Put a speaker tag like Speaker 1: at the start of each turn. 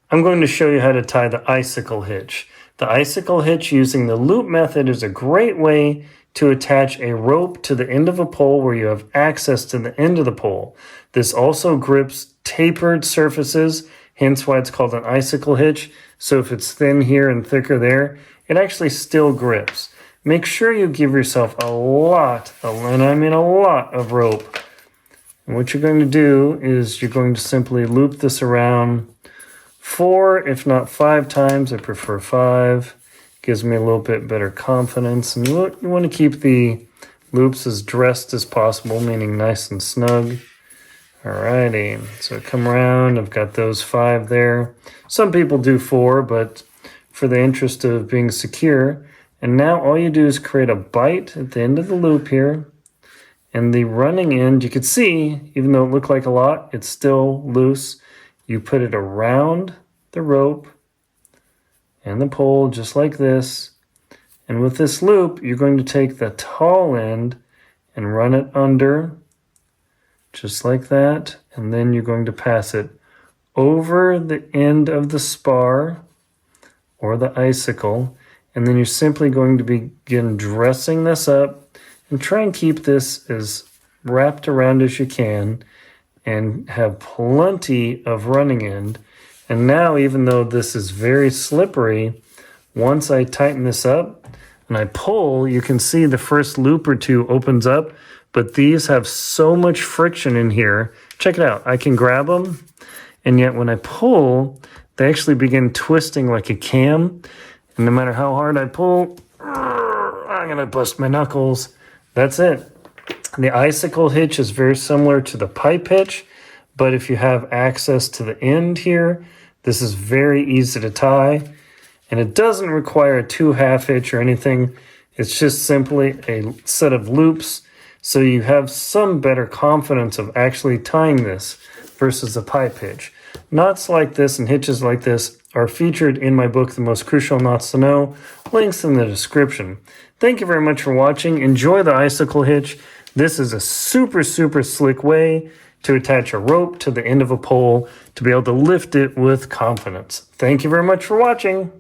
Speaker 1: I'm going to show you how to tie the icicle hitch. The icicle hitch using the loop method is a great way to attach a rope to the end of a pole where you have access to the end of the pole. This also grips tapered surfaces, hence why it's called an icicle hitch. So if it's thin here and thicker there, it actually still grips. Make sure you give yourself a lot, and I mean a lot of rope. And what you're going to do is you're going to simply loop this around 4, if not 5 times. I prefer 5. Gives me a little bit better confidence. And you want to keep the loops as dressed as possible, meaning nice and snug. Alrighty, so come around. I've got those 5 there. Some people do 4, but for the interest of being secure. And now all you do is create a bite at the end of the loop here. And the running end, you can see, even though it looked like a lot, it's still loose. You put it around the rope and the pole just like this. And with this loop, you're going to take the tall end and run it under just like that. And then you're going to pass it over the end of the spar or the icicle. And then you're simply going to begin dressing this up and try and keep this as wrapped around as you can and have plenty of running end. And now, even though this is very slippery, once I tighten this up and I pull, you can see the first loop or 2 opens up, but these have so much friction in here. Check it out. I can grab them, and yet when I pull, they actually begin twisting like a cam. And no matter how hard I pull, I'm going to bust my knuckles. That's it. The icicle hitch is very similar to the pipe hitch, but if you have access to the end here, this is very easy to tie. And it doesn't require a 2/2 hitch or anything. It's just simply a set of loops, so you have some better confidence of actually tying this versus a pipe hitch. Knots like this and hitches like this are featured in my book, The Most Crucial Knots to Know. Links in the description. Thank you very much for watching. Enjoy the icicle hitch. This is a super, super slick way to attach a rope to the end of a pole to be able to lift it with confidence. Thank you very much for watching.